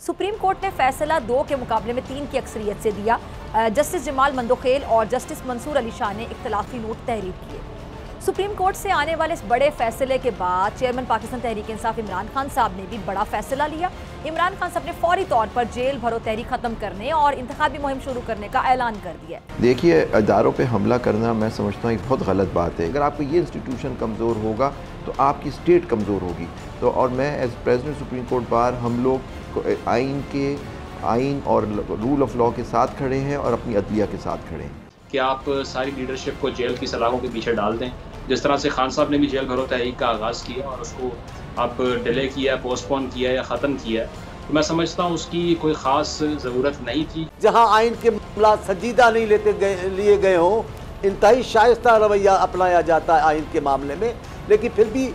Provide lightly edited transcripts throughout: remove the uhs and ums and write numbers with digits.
Supreme court ने फैसला 2 के मुकाबले में 3 की अक्सरियत से दिया। जस्टिस जमाल मंदोखेल और जस्टिस मंसूर अली शाह ने इख्तलाफी नोट तहरीर किए। सुप्रीम कोर्ट से आने वाले इस बड़े फैसले के बाद चेयरमैन पाकिस्तान तहरीक इंसाफ इमरान खान साहब ने भी बड़ा फैसला लिया। इमरान खान साहब ने फौरी तौर पर जेल भरो तहरीक खत्म करने और इंतखाबी मुहिम शुरू करने का ऐलान कर दिया। देखिए, अदारों पे हमला करना मैं समझता हूँ एक बहुत गलत बात है। अगर आपका ये इंस्टीट्यूशन कमज़ोर होगा तो आपकी स्टेट कमज़ोर होगी। तो और मैं as president supreme court bar हम लोग आइन और रूल ऑफ लॉ के साथ खड़े हैं और अपनी अदलिया के साथ खड़े हैं कि आप सारी लीडरशिप को जेल की सलाखों के पीछे डाल दें। जिस तरह से खान साहब ने भी जेल भरो तहरीक का आगाज़ किया और उसको आप डिले किया, पोस्टपोन किया या ख़त्म किया, तो मैं समझता हूँ उसकी कोई ख़ास ज़रूरत नहीं थी। जहाँ आइन के मामला संजीदा नहीं लिए गए हों, इंतहाई शाइस्ता रवैया अपनाया जाता है आइन के मामले में, लेकिन फिर भी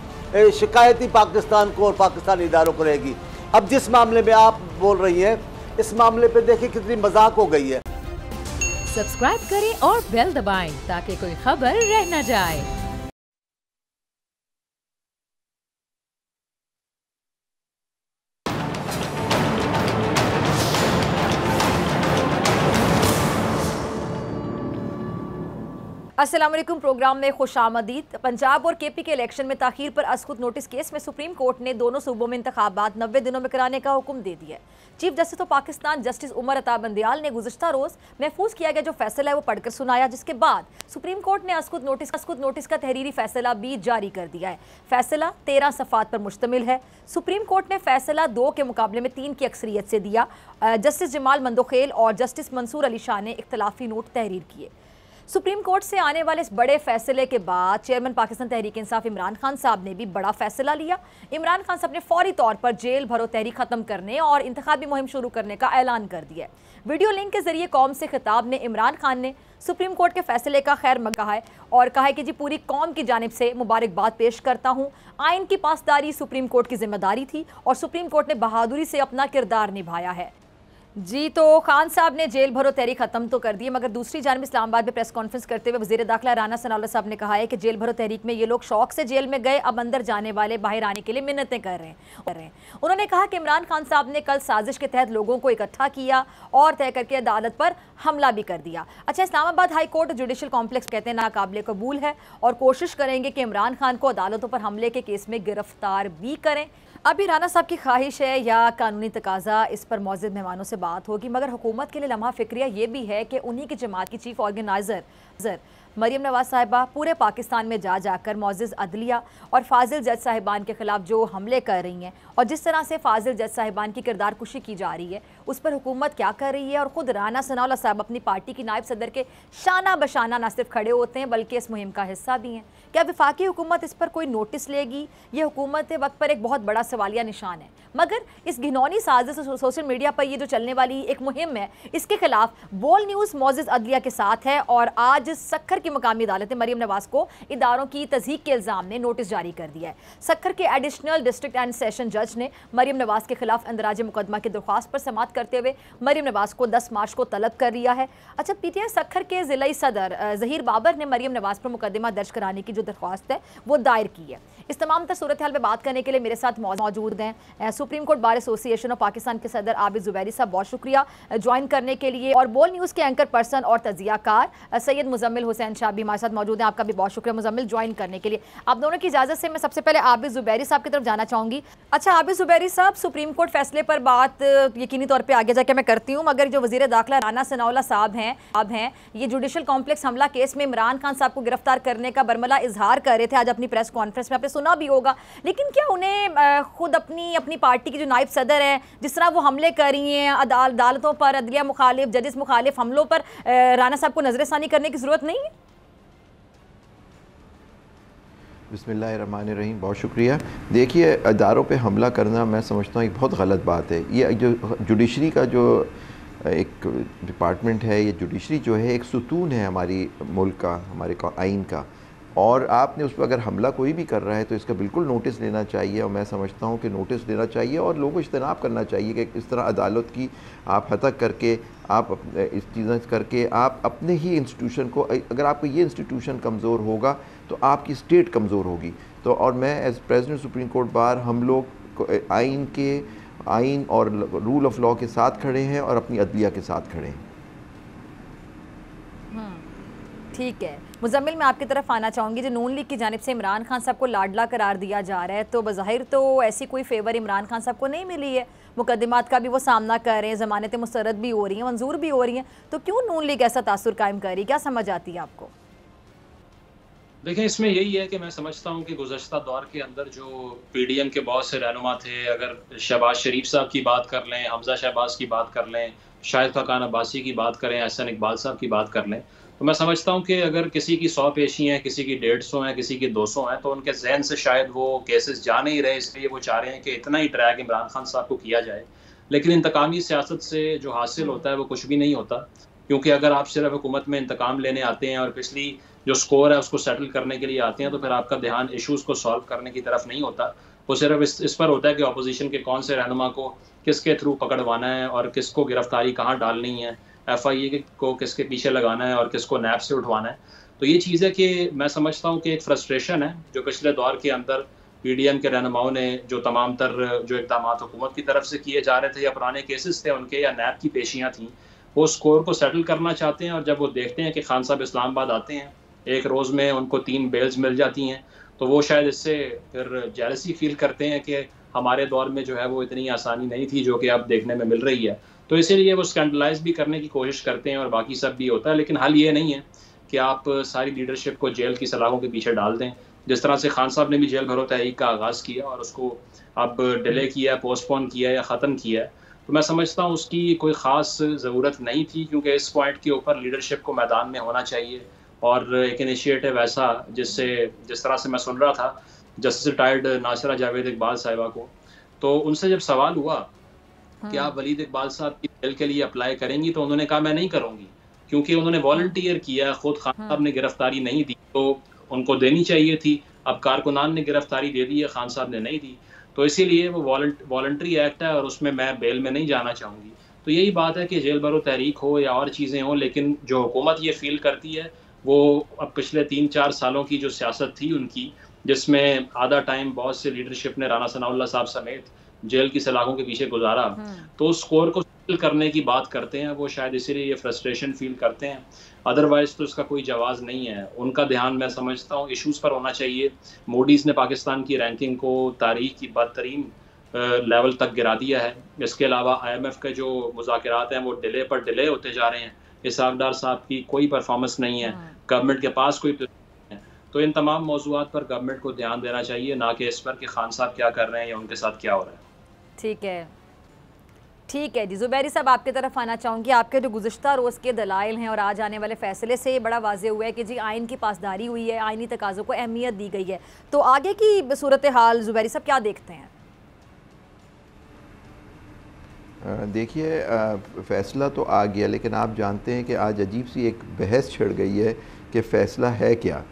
शिकायती पाकिस्तान को और पाकिस्तानी इदारों को रहेगी। अब जिस मामले में आप बोल रही हैं, इस मामले पे देखिए कितनी मजाक हो गई है। सब्सक्राइब करें और बेल दबाएं ताकि कोई खबर रह न जाए। अस्सलाम वालेकुम। प्रोग्राम में खुशामदीद। पंजाब और केपी के इलेक्शन में ताखीर पर असखुद नोटिस केस में सुप्रीम कोर्ट ने दोनों सूबों में इंतखाबात 90 दिनों में कराने का हुक्म दे दिया है। Chief justice of Pakistan justice Umar Ata Bandial ने गुज़श्ता रोज महफूज किया गया जो फैसला है वो पढ़कर सुनाया, जिसके बाद सुप्रीम कोर्ट ने असखुद नोटिस का तहरीरी फैसला भी जारी कर दिया है। फैसला 13 सफ़ात पर मुश्तमिल है। सुप्रीम कोर्ट ने फैसला 2 के मुकाबले में 3 की अक्सरियत से दिया। जस्टिस जमाल मंदोखेल और जस्टिस मंसूर अली शाह ने इख्तलाफी नोट तहरीर किए। सुप्रीम कोर्ट से आने वाले इस बड़े फैसले के बाद चेयरमैन पाकिस्तान तहरीक इंसाफ इमरान खान साहब ने भी बड़ा फैसला लिया। इमरान खान साहब ने फौरी तौर पर जेल भरो तहरीक खत्म करने और इंतखाबी मुहिम शुरू करने का ऐलान कर दिया है। वीडियो लिंक के जरिए कौम से खिताब ने इमरान खान ने सुप्रीम कोर्ट के फैसले का खैर मकदम कहा है और कहा है कि जी पूरी कौम की जानिब से मुबारकबाद पेश करता हूँ। आइन की पासदारी सुप्रीम कोर्ट की जिम्मेदारी थी और सुप्रीम कोर्ट ने बहादुरी से अपना किरदार निभाया है। जी, तो खान साहब ने जेल भरो तहरीक खत्म तो कर दी है, मगर दूसरी जानिब इस्लामाबाद में प्रेस कॉन्फ्रेंस करते हुए वज़ीर दाखिला राना सनाउल्लाह साहब ने कहा है कि जेल भरो तहरीक में ये लोग शौक से जेल में गए, अब अंदर जाने वाले बाहर आने के लिए मिन्नतें कर रहे हैं। उन्होंने कहा कि इमरान खान साहब ने कल साजिश के तहत लोगों को इकट्ठा किया और तय करके अदालत पर हमला भी कर दिया। अच्छा, Islamabad high court judicial complex कहते हैं नाकाबिले कबूल है और कोशिश करेंगे कि इमरान खान को अदालतों पर हमले के केस में गिरफ्तार भी करें। अभी राना साहब की ख्वाहिश है या कानूनी तकाजा, इस पर मौजूद मेहमानों से बात होगी, मगर हुकूमत के लिए लम्हा फिक्रिया ये भी है कि उन्हीं की जमात की चीफ ऑर्गेनाइजर मरियम नवाज साहिबा पूरे पाकिस्तान में जाकर मौजूद अदलिया और फाजिल जज साहिबान के खिलाफ जो हमले कर रही हैं और जिस तरह से फाजिल जज साहिबान की किरदार कुशी की जा रही है, उस पर हुकूमत क्या कर रही है। और ख़ुद राना सनाउल्लाह साहब अपनी पार्टी की नायब सदर के शाना बशाना न सिर्फ खड़े होते हैं बल्कि इस मुहिम का हिस्सा भी हैं। क्या वफाकी हुकूमत इस पर कोई नोटिस लेगी? ये हुकूमत वक्त पर एक बहुत बड़ा सवालिया निशान है। मगर इस घिनौनी साजिश सोशल मीडिया पर ये जो चलने वाली एक मुहिम है, इसके खिलाफ बोल न्यूज़ मौजूद अदलिया के साथ है और आज सक्खर की मकामी अदालत ने मरियम नवाज को इदारों की तज़हीक के इल्ज़ाम में नोटिस जारी कर दिया है। सक्खर के एडिशनल डिस्ट्रिक्ट एंड सेशन जज ने मरियम नवाज के खिलाफ इंदराज मुकदमा की दरख्वास्त पर समाअत करते हुए मरियम नवाज को 10 मार्च को तलब कर लिया है। अच्छा, पीटीआई सक्खर के ज़िला सदर ज़हीर बाबर ने मरियम नवाज पर मुकदमा दर्ज कराने की जो दरख्वास्त है वो दायर की है। इस तमाम तर सूरत हाल में बात करने के लिए मेरे साथ मौजूद हैं supreme court bar association of Pakistan के सदर आबिद जुबैरी साहब, बहुत शुक्रिया ज्वाइन करने के लिए, और बोल न्यूज़ के एंकर पर्सन और तजियाकार सैयद मुजम्मिल हुसैन शाह भी हमारे साथ मौजूद हैं। आपका भी बहुत शुक्रिया मुजम्मिल ज्वाइन करने के लिए। आप दोनों की इजाज़त से मैं सबसे पहले आबिद जुबैरी साहब की तरफ जाना चाहूँगी। अच्छा आबिद जुबैरी साहब, सुप्रीम कोर्ट फैसले पर बात यकीनी तौर पर आगे जाके मैं करती हूँ, मगर जो वज़ीर दाखिला राना सनाउल्लाह साहब हैं ये जुडिशल कॉम्प्लेक्स हमला केस में इमरान खान साहब को गिरफ्तार करने का बरमला इजहार कर रहे थे आज अपनी प्रेस कॉन्फ्रेंस में, आपने सुना भी होगा। लेकिन क्या उन्हें खुद अपनी पार्टी की जो नायब सदर हैं, जिस तरह वो हमले कर रही हैं अदालतों पर, अदलिया मुखालिफ, जजेस मुखालिफ हमलों पर, राना साहब को नजरसानी करने की जरूरत नहीं है? बिस्मिल्लाहिर्रहमानिर्रहीम, बहुत शुक्रिया। देखिए, अदारों पे हमला करना मैं समझता हूँ एक बहुत गलत बात है। ये जो जुडिशरी का जो एक डिपार्टमेंट है, ये जुडिशरी जो है एक सुतून है हमारी मुल्क का, हमारे आइन का, और आपने उस पर अगर हमला कोई भी कर रहा है तो इसका बिल्कुल नोटिस लेना चाहिए। और मैं समझता हूँ कि नोटिस लेना चाहिए और लोगों को इज्तनाब करना चाहिए कि इस तरह अदालत की आप हतक करके, आप इस चीज़ें करके आप अपने ही इंस्टीट्यूशन को, अगर आपका ये इंस्टीट्यूशन कमज़ोर होगा तो आपकी स्टेट कमज़ोर होगी। तो और मैं as president supreme court bar हम लोग आइन के आइन और रूल ऑफ लॉ के साथ खड़े हैं और अपनी अदलिया के साथ खड़े हैं। ठीक है मुजम्मिल, मैं आपकी तरफ आना चाहूँगी। जो नून लीग की जानिब से इमरान खान साहब को लाडला करार दिया जा रहा है, तो बज़ाहिर तो ऐसी कोई फेवर इमरान खान साहब को नहीं मिली है। मुकदमात का भी वो सामना कर रहे हैं, ज़मानतें मुस्तरद भी हो रही हैं, मंजूर भी हो रही हैं, तो क्यों नून लीग ऐसा तासुर कायम कर रही? क्या समझ आती है आपको? देखें, इसमें यही है कि मैं समझता हूँ कि गुज़श्ता दौर के अंदर जो PDM के बहुत से रहनुमा थे, अगर शहबाज शरीफ साहब की बात कर लें, हमजा शहबाज की बात कर लें, शाहिद खान अब्बासी की बात करें, एहसन इकबाल साहब की बात कर लें, तो मैं समझता हूँ कि अगर किसी की 100 पेशी हैं, किसी की 150 हैं, किसी की 200 हैं, तो उनके जहन से शायद वो केसेस जा नहीं रहे, इसलिए वो चाह रहे हैं कि इतना ही ट्रैक इमरान खान साहब को किया जाए। लेकिन इंतकामी सियासत से जो हासिल होता है वो कुछ भी नहीं होता, क्योंकि अगर आप सिर्फ हुकूमत में इंतकाम लेने आते हैं और पिछली जो स्कोर है उसको सेटल करने के लिए आते हैं, तो फिर आपका ध्यान इश्यूज़ को सॉल्व करने की तरफ नहीं होता। वो सिर्फ इस पर होता है कि अपोजिशन के कौन से रहनुमा को किसके थ्रू पकड़वाना है और किसको गिरफ्तारी कहाँ डालनी है, FIA को किसके पीछे लगाना है और किसको नैब से उठवाना है। तो ये चीज़ है कि मैं समझता हूँ कि एक फ्रस्ट्रेशन है जो पिछले दौर के अंदर PDM के रहनुमाओं ने जो तमाम तर जो इक़दाम हुकूमत की तरफ से किए जा रहे थे या पुराने केसेस थे उनके या नैब की पेशियाँ थीं, वो स्कोर को सेटल करना चाहते हैं। और जब वो देखते हैं कि खान साहब इस्लामाबाद आते हैं, एक रोज़ में उनको 3 बेल्स मिल जाती हैं, तो वो शायद इससे फिर जेलसी फील करते हैं कि हमारे दौर में जो है वो इतनी आसानी नहीं थी जो कि अब देखने में मिल रही है। तो इसीलिए वो स्कैंडलाइज भी करने की कोशिश करते हैं और बाकी सब भी होता है। लेकिन हल ये नहीं है कि आप सारी लीडरशिप को जेल की सलाखों के पीछे डाल दें। जिस तरह से खान साहब ने भी जेल भरो तहरीक का आगाज़ किया और उसको अब डिले किया, पोस्टपोन किया या ख़त्म किया, तो मैं समझता हूँ उसकी कोई ख़ास ज़रूरत नहीं थी, क्योंकि इस पॉइंट के ऊपर लीडरशिप को मैदान में होना चाहिए और एक इनिशिएटिव ऐसा जिससे, जिस तरह से मैं सुन रहा था जस्टिस रिटायर्ड नासिरा जावेद इकबाल साहिबा को, तो उनसे जब सवाल हुआ कि आप वलीद इकबाल साहब की जेल के लिए अप्लाई करेंगी, तो उन्होंने कहा मैं नहीं करूँगी, क्योंकि उन्होंने वॉलंटियर किया, खुद खान साहब ने गिरफ्तारी नहीं दी, तो उनको देनी चाहिए थी। अब कारकुनान ने गिरफ्तारी दे दी है, खान साहब ने नहीं दी, तो इसीलिए वो वॉलंटरी एक्ट है और उसमें मैं बेल में नहीं जाना चाहूँगी। तो यही बात है कि जेल भरो तहरीक हो या और चीज़ें हों, लेकिन जो हुकूमत ये फील करती है वो अब पिछले 3-4 सालों की जो सियासत थी उनकी, जिसमें आधा टाइम बहुत से लीडरशिप ने राना सनाउल्लाह साहब समेत जेल की सलाखों के पीछे गुजारा, तो उस स्कोर को सेटल करने की बात करते हैं वो, शायद इसीलिए ये फ्रस्ट्रेशन फील करते हैं। अदरवाइज़ तो इसका कोई जवाज़ नहीं है। उनका ध्यान मैं समझता हूँ इश्यूज़ पर होना चाहिए। मोडीज़ ने पाकिस्तान की रैंकिंग को तारीख की बदतरीन लेवल तक गिरा दिया है। इसके अलावा IMF के जो मुज़ाकरात हैं वो डिले पर डिले होते जा रहे हैं। इसहाक डार साहब की कोई परफॉर्मेंस नहीं है, गवर्नमेंट के पास कोई प्लान है। तो इन तमाम मौज़ूआत पर गवर्नमेंट को ध्यान देना चाहिए, ना कि इस पर कि खान साहब क्या कर रहे हैं या उनके साथ क्या हो रहा है। ठीक है, ठीक है जी। ज़ुबैरी साहब, आपकी तरफ आना चाहूँगी। आपके जो गुज़श्ता रोज़ के दलाइल हैं और आज आने वाले फ़ैसले से बड़ा वाज़े हुआ है कि जी आइन की पासदारी हुई है, आइनी तकाज़ों को अहमियत दी गई है, तो आगे की सूरत हाल ज़ुबैरी साहब क्या देखते हैं? देखिए, फ़ैसला तो आ गया, लेकिन आप जानते हैं कि आज अजीब सी एक बहस छिड़ गई है कि फ़ैसला है क्या।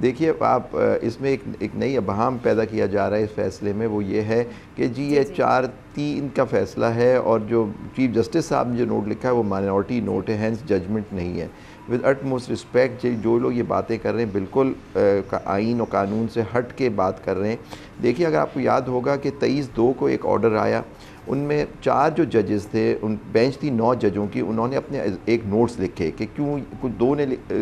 देखिए, आप इसमें एक नई अबहम पैदा किया जा रहा है इस फ़ैसले में, वो ये है कि जी ये 4-3 का फ़ैसला है और जो चीफ जस्टिस साहब ने जो नोट लिखा है वो माइनॉरिटी नोट है, हैंस जजमेंट नहीं है। विद अटमोस्ट रिस्पेक्ट, जो लोग ये बातें कर रहे हैं बिल्कुल आइन और कानून से हट के बात कर रहे हैं। देखिए, अगर आपको याद होगा कि 23/2 को एक ऑर्डर आया, उनमें 4 जो जजेस थे, उन बेंच थी 9 जजों की, उन्होंने अपने एक नोट्स लिखे कि क्यों कुछ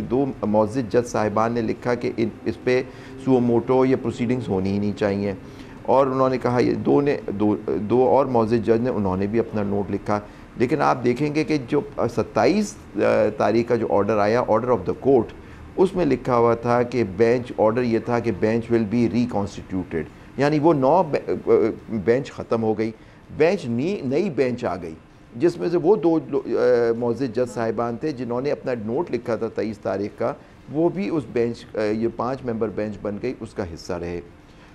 2 मौज़िद जज साहिबान ने लिखा कि इस पे सुओ मोटो ये प्रोसीडिंग्स होनी ही नहीं चाहिए, और उन्होंने कहा ये दो और मौज़िद जज ने उन्होंने भी अपना नोट लिखा। लेकिन आप देखेंगे कि जो 27 तारीख का जो ऑर्डर आया, ऑर्डर ऑफ द कोर्ट, उसमें लिखा हुआ था कि बेंच ऑर्डर ये था कि बेंच विल बी रिकॉन्स्टिट्यूटेड, यानी वो 9 बेंच ख़त्म हो गई, बेंच नई बेंच आ गई, जिसमें से वो 2 मौज़िद जज साहिबान थे जिन्होंने अपना नोट लिखा था 23 तारीख का, वो भी उस बेंच, ये 5 मेंबर बेंच बन गई, उसका हिस्सा रहे।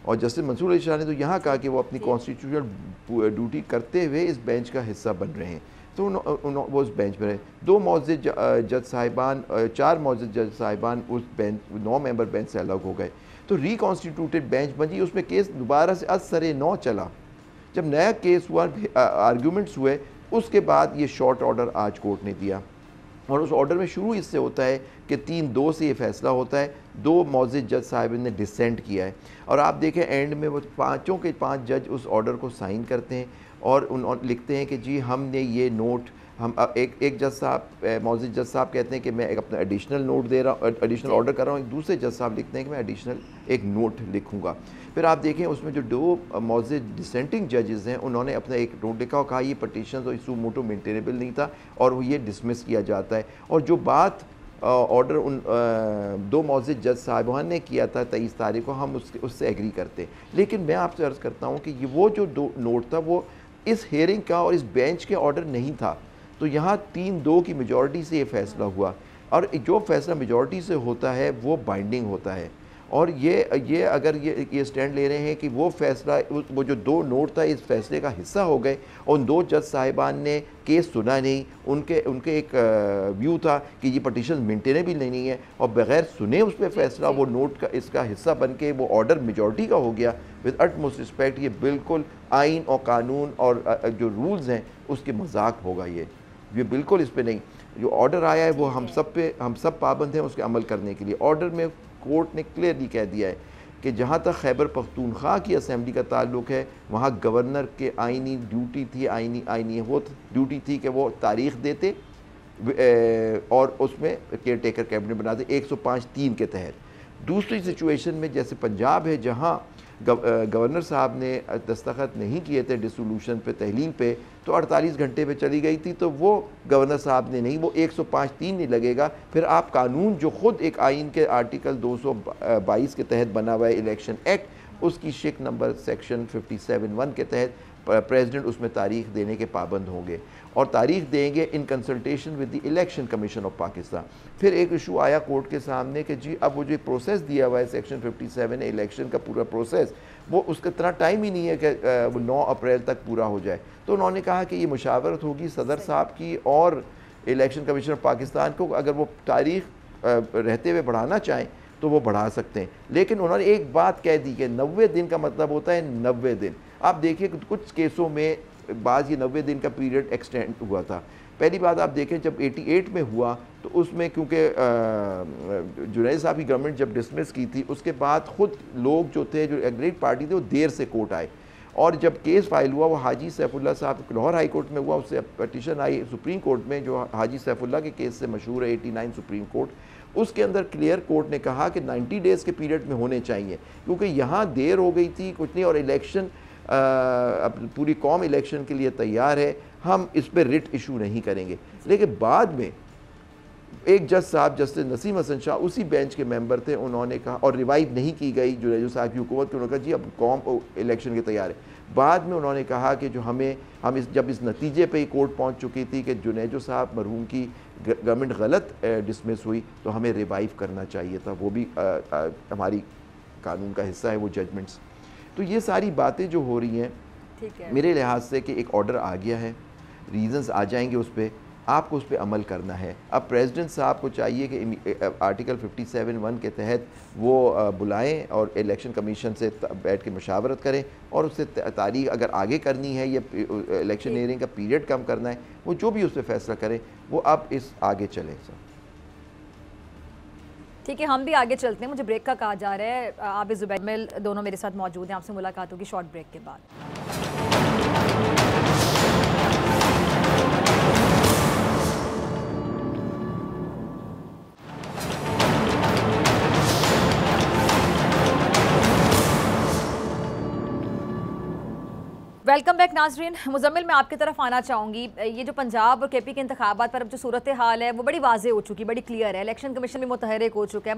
और जस्टिस मंसूर अली शाह ने तो यहाँ कहा कि वो अपनी कॉन्स्टिट्यूशनल ड्यूटी करते हुए इस बेंच का हिस्सा बन रहे हैं, तो वो उस बेंच पर रहे। 2 मौज़िद जज साहिबान, 4 मौज़िद जज साहिबान उस बेंच 9 मेंबर बेंच से अलग हो गए, तो रिकॉन्स्टिट्यूटेड बेंच बनी, उसमें केस दोबारा से असरे 9 चला। जब नया केस हुआ, आर्गूमेंट्स हुए, उसके बाद ये शॉर्ट ऑर्डर आज कोर्ट ने दिया, और उस ऑर्डर में शुरू इससे होता है कि 3-2 से ये फैसला होता है। 2 मौज़िद जज साहिब ने डिसेंट किया है, और आप देखें एंड में वो 5 के 5 जज उस ऑर्डर को साइन करते हैं, और उन लिखते हैं कि जी हमने ये नोट हम एक जज साहब मौजूद जज साहब कहते हैं कि मैं एक अपना एडिशनल नोट दे रहा हूँ, एडिशनल ऑर्डर कर रहा हूँ, एक दूसरे जज साहब लिखते हैं कि मैं एडिशनल एक नोट लिखूँगा। फिर आप देखें उसमें जो दो मौजूद डिसेंटिंग जजेस हैं उन्होंने अपना एक नोट लिखा और कहा ये पटिशन तो सू मोटो मेंटेनेबल नहीं था और वो ये डिसमिस किया जाता है। और जो बात ऑर्डर उन दो मौजूद जज साहिबान ने किया था 23 तारीख को, हम उससे एग्री करते। लेकिन मैं आपसे अर्ज़ करता हूँ कि ये वो जो दो नोट था वो इस हेयरिंग का और इस बेंच के ऑर्डर नहीं था। तो यहाँ 3-2 की मेजॉरिटी से ये फ़ैसला हुआ और जो फ़ैसला मेजॉरिटी से होता है वो बाइंडिंग होता है। और ये अगर ये स्टैंड ले रहे हैं कि वो फ़ैसला वो जो दो नोट था इस फैसले का हिस्सा हो गए और उन दो जज साहिबान ने केस सुना नहीं, उनके एक व्यू था कि ये पटिशन मेंटेनेबल नहीं है और बग़ैर सुने उस पर फ़ैसला वो नोट का इसका हिस्सा बन के वो ऑर्डर मेजॉरिटी का हो गया। विद अटमोस्ट रिस्पेक्ट ये बिल्कुल आइन और कानून और जो रूल्स हैं उसके मजाक होगा। ये बिल्कुल इस पर नहीं, जो ऑर्डर आया है वो हम सब पाबंद हैं उसके अमल करने के लिए। ऑर्डर में कोर्ट ने क्लियरली कह दिया है कि जहाँ तक खैबर पख्तूनख्वा की असम्बली का ताल्लुक है वहाँ गवर्नर के आइनी ड्यूटी थी, आइनी वो ड्यूटी थी कि वो तारीख़ देते और उसमें केयर टेकर कैबिनेट बनाते 105(3) के तहत। दूसरी सिचुएशन में जैसे पंजाब है जहाँ गवर्नर साहब ने दस्तखत नहीं किए थे डिसोल्यूशन पे तहलील पे तो 48 घंटे पे चली गई थी, तो वो गवर्नर साहब ने नहीं, वो 105(3) नहीं लगेगा। फिर आप कानून जो ख़ुद एक आइन के आर्टिकल 222 के तहत बना हुआ है इलेक्शन एक्ट, उसकी शिक नंबर सेक्शन 57(1) के तहत प्रेसिडेंट उसमें तारीख देने के पाबंद होंगे और तारीख देंगे in consultation with the election commission of Pakistan. फिर एक इशू आया कोर्ट के सामने कि जी अब वो जो प्रोसेस दिया हुआ है सेक्शन 57 इलेक्शन का पूरा प्रोसेस, वो उसका इतना टाइम ही नहीं है कि वो 9 अप्रैल तक पूरा हो जाए। तो उन्होंने कहा कि ये मुशावरत होगी सदर साहब की और इलेक्शन कमीशन ऑफ पाकिस्तान को, अगर वो तारीख रहते हुए बढ़ाना चाहें तो वो बढ़ा सकते हैं। लेकिन उन्होंने एक बात कह दी कि 90 दिन का मतलब होता है 90 दिन। आप देखिए कुछ केसों में बाज़ ये 90 दिन का पीरियड एक्सटेंड हुआ था। पहली बात आप देखें जब 88 में हुआ तो उसमें क्योंकि जुनैद साहब की गवर्नमेंट जब डिसमिस की थी उसके बाद ख़ुद लोग जो थे जो एग्रीड पार्टी थे वो देर से कोर्ट आए और जब केस फाइल हुआ वो हाजी सैफुल्ला साहब लाहौर हाई कोर्ट में हुआ, उससे पटिशन आई सुप्रीम कोर्ट में जो हाजी सैफुल्ला के केस से मशहूर है 89 सुप्रीम कोर्ट। उसके अंदर क्लियर कोर्ट ने कहा कि 90 डेज़ के पीरियड में होने चाहिए क्योंकि यहाँ देर हो गई थी कुछ नहीं और इलेक्शन पूरी कौम इलेक्शन के लिए तैयार है, हम इस पर रिट इशू नहीं करेंगे। लेकिन बाद में एक जज साहब जस्टिस नसीम हसन शाह उसी बेंच के मेंबर थे, उन्होंने कहा और रिवाइव नहीं की गई जुनैद साहब की हुकूमत की, उन्होंने कहा जी अब कौम इलेक्शन के तैयार है। बाद में उन्होंने कहा कि जो हम जब इस नतीजे पे ही कोर्ट पहुंच चुकी थी कि जुनैद साहब मरहूम की गवर्नमेंट गलत डिसमिस हुई तो हमें रिवाइव करना चाहिए था, वो भी हमारी कानून का हिस्सा है वो जजमेंट्स। तो ये सारी बातें जो हो रही हैं मेरे लिहाज से कि एक ऑर्डर आ गया है, रीजंस आ जाएंगे उस पर, आपको उस पर अमल करना है। अब प्रेसिडेंट साहब को चाहिए कि आर्टिकल 57(1) के तहत वो बुलाएं और इलेक्शन कमीशन से बैठ के मशावरत करें और उससे तारीख अगर आगे करनी है या इलेक्शन हेयरिंग का पीरियड कम करना है, वो जो भी उस पर फैसला करें वो अब इस आगे चले। सर ठीक है, हम भी आगे चलते हैं, मुझे ब्रेक का कहा जा रहा है। आप ज़ुबैर मिल दोनों मेरे साथ मौजूद हैं, आपसे मुलाकात होगी शॉर्ट ब्रेक के बाद। वेलकम बैक नाजरीन। मुजम्मिल, मैं आपकी तरफ आना चाहूँगी। ये जो पंजाब और केपी के इंतखाबात पर अब जो सूरत हाल है वो बड़ी वाजे हो चुकी, बड़ी क्लियर है। इलेक्शन कमीशन भी मुतहरिक हो चुका है,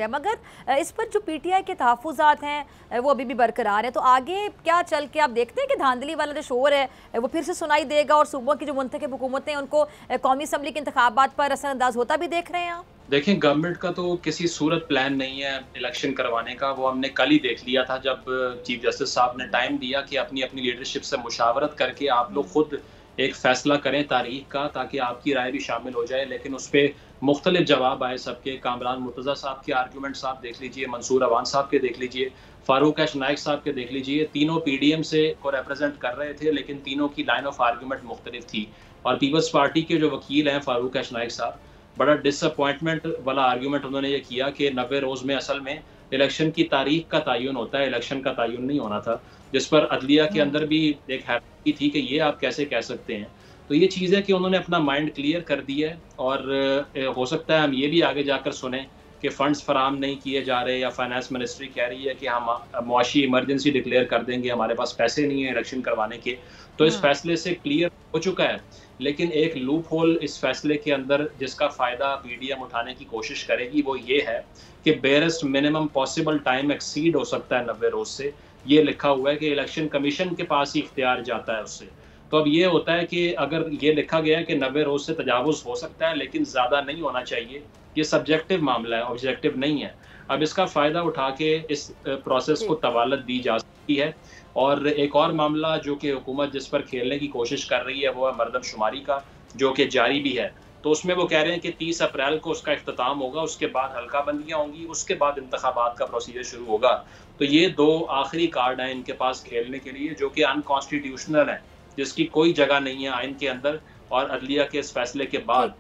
मगर इस पर जो PTI के तहफ़्फ़ुज़ात हैं वो अभी भी बरकरार है। तो आगे क्या चल के आप देखते हैं कि धांधली वाला जो शोर है वो फिर से सुनाई देगा और सूबों की जो मुंतखब हुकूमतें उनको कौमी असम्बली के इंतखाबात पर असरअंदाज होता भी देख रहे हैं आप? देखें, गवर्नमेंट का तो किसी सूरत प्लान नहीं है इलेक्शन करवाने का। वो हमने कल ही देख लिया था जब चीफ जस्टिस साहब ने टाइम दिया कि अपनी अपनी लीडरशिप से मुशावरत करके आप लोग खुद एक फ़ैसला करें तारीख का, ताकि आपकी राय भी शामिल हो जाए। लेकिन उस पर मुख्तलिफ जवाब आए सबके। कामरान मुर्तज़ा साहब के आर्गूमेंट्स आप देख लीजिए, मंसूर अवान साहब के देख लीजिए, फारूक एश नाइक साहब के देख लीजिए। तीनों PDM से को रिप्रेजेंट कर रहे थे लेकिन तीनों की लाइन ऑफ आर्गूमेंट मुख्तलिफ थी। और पीपल्स पार्टी के जो वकील हैं फारूक एश नाइक साहब, बड़ा डिसअपॉइंटमेंट वाला आर्गूमेंट उन्होंने ये किया कि 90 रोज़ में असल में इलेक्शन की तारीख का तयन होता है, इलेक्शन का तयन नहीं होना था। जिस पर अदलिया के अंदर भी एक हैरानी थी कि ये आप कैसे कह सकते हैं। तो ये चीज़ है कि उन्होंने अपना माइंड क्लियर कर दिया है, और हो सकता है हम ये भी आगे जाकर सुने कि फ़ंड्स फराहम नहीं किए जा रहे, या फाइनेंस मिनिस्ट्री कह रही है कि हम मुआशी इमरजेंसी डिक्लेयर कर देंगे, हमारे पास पैसे नहीं है इलेक्शन करवाने के। तो इस फैसले से क्लियर हो चुका है, लेकिन एक लूप होल इस फैसले के अंदर जिसका फ़ायदा पीडीएम उठाने की कोशिश करेगी वो ये है कि barest minimum possible time exceed हो सकता है 90 रोज़ से। ये लिखा हुआ है कि इलेक्शन कमीशन के पास ही इख्तियार जाता है उससे। तो अब ये होता है कि अगर ये लिखा गया है कि 90 रोज़ से तजावुज़ हो सकता है, लेकिन ज़्यादा नहीं होना चाहिए, ये सब्जेक्टिव मामला है, ऑब्जेक्टिव नहीं है। अब इसका फ़ायदा उठा के इस प्रोसेस को तवालत दी जा सकती है। और एक और मामला जो कि हुकूमत जिस पर खेलने की कोशिश कर रही है वो है मरदमशुमारी का, जो कि जारी भी है। तो उसमें वो कह रहे हैं कि 30 अप्रैल को उसका इख्तिताम होगा, उसके बाद हल्का बंदियाँ होंगी, उसके बाद इंतखाबात का प्रोसीजर शुरू होगा। तो ये 2 आखिरी कार्ड हैं इनके पास खेलने के लिए, जो कि अनकॉन्स्टिट्यूशनल हैं, जिसकी कोई जगह नहीं है आइन के अंदर। और अदलिया के इस फैसले के बाद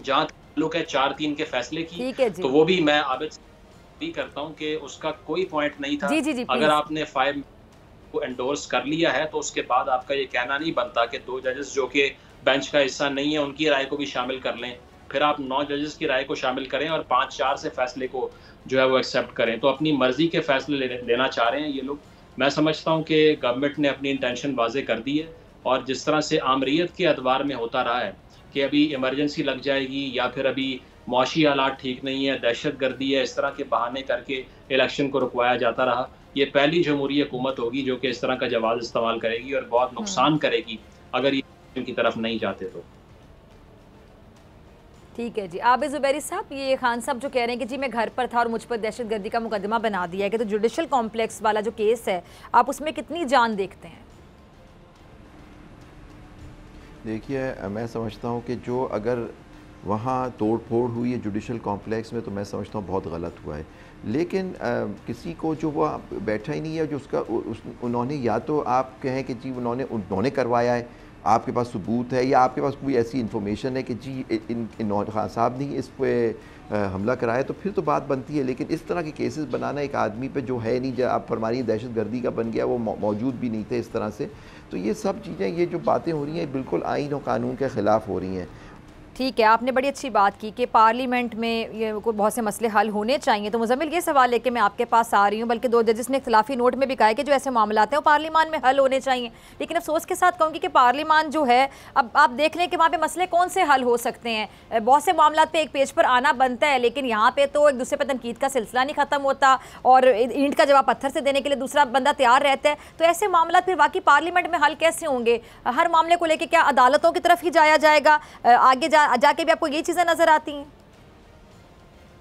जहाँ ताल्लुक है 4-3 के फैसले की, तो वो भी मैं आबिद भी करता हूँ कि उसका कोई पॉइंट नहीं था। अगर आपने 5 को एंडोर्स कर लिया है तो उसके बाद आपका ये कहना नहीं बनता कि 2 जजेस जो कि बेंच का हिस्सा नहीं है उनकी राय को भी शामिल कर लें, फिर आप 9 जजेस की राय को शामिल करें और 5-4 से फैसले को जो है वो एक्सेप्ट करें। तो अपनी मर्जी के फैसले लेना चाह रहे हैं ये लोग। मैं समझता हूँ कि गवर्नमेंट ने अपनी इंटेंशन वाजे कर दी है, और जिस तरह से आमरीत के अदवार में होता रहा है कि अभी इमरजेंसी लग जाएगी, या फिर अभी मुआशी हालात ठीक नहीं है, दहशत गर्दी है, इस तरह के बहाने करके इलेक्शन को रुकवाया जाता रहा। ये पहली जमहूरी हुकूमत होगी जो कि इस तरह का जवाब इस्तेमाल करेगी, और बहुत नुकसान करेगी अगर ये इनकी तरफ नहीं जाते तो। ठीक है जी। आबिद ज़ुबैरी साहब, ये खान साहब जो कह रहे हैं कि जी मैं घर पर था और मुझ पर दहशत गर्दी का मुकदमा बना दिया है, कि तो जुडिशल कॉम्प्लेक्स वाला जो केस है आप उसमें कितनी जान देखते हैं? देखिए, मैं समझता हूँ कि जो अगर वहाँ तोड़ फोड़ हुई है जुडिशल कॉम्प्लेक्स में, तो मैं समझता हूँ बहुत गलत हुआ है। लेकिन किसी को जो वो बैठा ही नहीं है, जो उसका उन्होंने, या तो आप कहें कि जी उन्होंने करवाया है, आपके पास सबूत है, या आपके पास कोई ऐसी इन्फॉर्मेशन है कि जी इन खान साहब ने इस पर हमला कराया, तो फिर तो बात बनती है। लेकिन इस तरह के केसेस बनाना एक आदमी पे जो है नहीं, जो आप फरमानी दहशत गर्दी का बन गया, वो मौजूद भी नहीं थे इस तरह से, तो ये सब चीज़ें, ये जो बातें हो रही हैं बिल्कुल आइन और कानून के ख़िलाफ़ हो रही हैं। ठीक है, आपने बड़ी अच्छी बात की कि पार्लियामेंट में ये कोई बहुत से मसले हल होने चाहिए। तो मुज़म्मिल, ये सवाल लेके मैं आपके पास आ रही हूँ, बल्कि 2 जजेस ने इख्तिलाफी नोट में भी कहा है कि जो ऐसे मामला हैं वो पार्लियामान में हल होने चाहिए। लेकिन अफसोस के साथ कहूँगी कि पार्लियामान जो है, अब आप देख लें कि वहाँ पे मसले कौन से हल हो सकते हैं। बहुत से मामला पे एक पेज पर आना बनता है, लेकिन यहाँ पे तो एक दूसरे पर तनकीद का सिलसिला नहीं ख़त्म होता, और ईंट का जवाब पत्थर से देने के लिए दूसरा बंदा तैयार रहता है। तो ऐसे मामला फिर वाकई पार्लियामेंट में हल कैसे होंगे? हर मामले को लेकर क्या अदालतों की तरफ ही जाया जाएगा? आगे जाके भी आपको ये चीजें नजर आती हैं?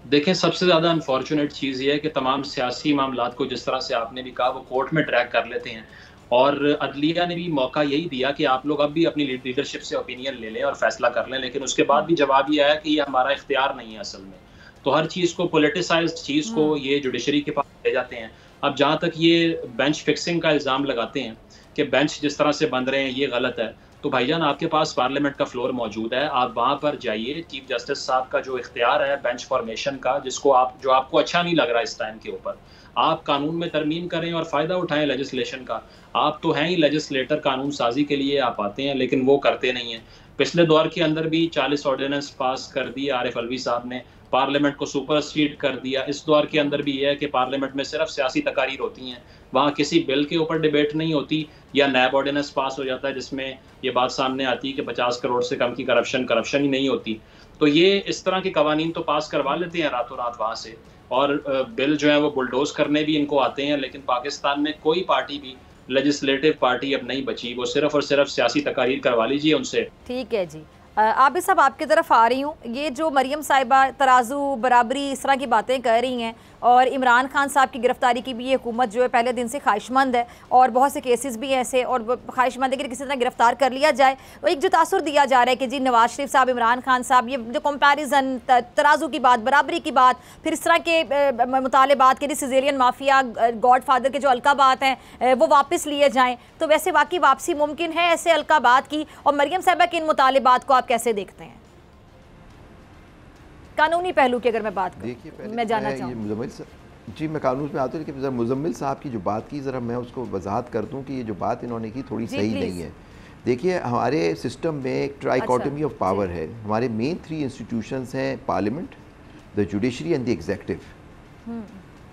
देखें, सबसे ज़्यादा अनफॉर्चुनेट चीज़ ये है कि तमाम सियासी मामलात को, जिस तरह से आपने भी कहा, वो कोर्ट में ट्रैक कर लेते हैं। और अदलिया ने भी मौका यही दिया कि आप लोग अब भी अपनी लीडरशिप से ओपिनियन ले लें और फैसला कर लें, लेकिन उसके बाद भी जवाब ये आया कि ये हमारा इख्तियार नहीं है असल में। तो हर चीज़ को, पोलिटिसाइज्ड चीज़ को ये जुडिशरी के पास ले जाते हैं। अब जहाँ तक ये बेंच फिक्सिंग का इल्ज़ाम लगाते हैं कि बेंच जिस तरह से बन रहे हैं ये गलत है, तो भाईजान आपके पास पार्लियामेंट का फ्लोर मौजूद है, आप वहाँ पर जाइए। चीफ जस्टिस साहब का जो इख्तियार है बेंच फॉर्मेशन का, जो आपको अच्छा नहीं लग रहा इस टाइम के ऊपर, आप कानून में तरमीम करें और फ़ायदा उठाएं लेजिस्लेशन का। आप तो हैं ही लेजिस्लेटर, कानून साजी के लिए आप आते हैं, लेकिन वो करते नहीं हैं। पिछले दौर के अंदर भी 40 ऑर्डिनेंस पास कर दिए आरिफ अलवी साहब ने, पार्लियामेंट को सुपरसीड कर दिया। इस दौर के अंदर भी ये है कि पार्लियामेंट में सिर्फ सियासी तकारीर होती हैं, वहाँ किसी बिल के ऊपर डिबेट नहीं होती, या नैब ऑर्डिनेंस पास हो जाता है जिसमें ये बात सामने आती है कि 50 करोड़ से कम की करप्शन ही नहीं होती। तो ये इस तरह के कवानीन तो पास करवा लेते हैं रातों रात वहाँ से, और बिल जो है वो बुलडोज करने भी इनको आते हैं। लेकिन पाकिस्तान में कोई पार्टी भी, लेजिस्लेटिव पार्टी अब नहीं बची, वो सिर्फ और सिर्फ सियासी तकारीर करवा लीजिए उनसे। ठीक है जी। आबिद साहब, आपकी तरफ आ रही हूँ। ये जो मरियम साहिबा तराजू, बराबरी, इस तरह की बातें कर रही हैं, और इमरान खान साहब की गिरफ्तारी की भी ये हुकूमत जो है पहले दिन से ख्वाहिशमंद है, और बहुत से केसेस भी ऐसे और ख्वाहिशमंद है कि किसी तरह गिरफ्तार कर लिया जाए। तो एक जो तासुर दिया जा रहा है कि जी नवाज शरीफ साहब, इमरान खान साहब, ये जो कंपैरिजन, तराजू की बात, बराबरी की बात, फिर इस तरह के मुतालेबात के, सिजेरियन माफिया, गॉड फादर के जो अलकाबात हैं वो वापस लिए जाएँ, तो वैसे वाकई वापसी मुमकिन है ऐसे अलकाबात की? और मरियम साहिबा के इन मुतालेबात को आप कैसे देखते हैं कानूनी पहलू की, अगर मैं बात करूं? देखिए, मैं जानना चाहूँ। जी मैं कानून में आता हूँ, लेकिन ज़रा मुजम्मिल साहब की जो बात की ज़रा मैं उसको वजाहत कर दूँ कि ये जो बात इन्होंने की थोड़ी सही नहीं है। देखिए हमारे सिस्टम में एक ट्राइकॉटमी ऑफ पावर है। हमारे मेन 3 इंस्टीट्यूशंस हैं, parliament, the judiciary and the executive.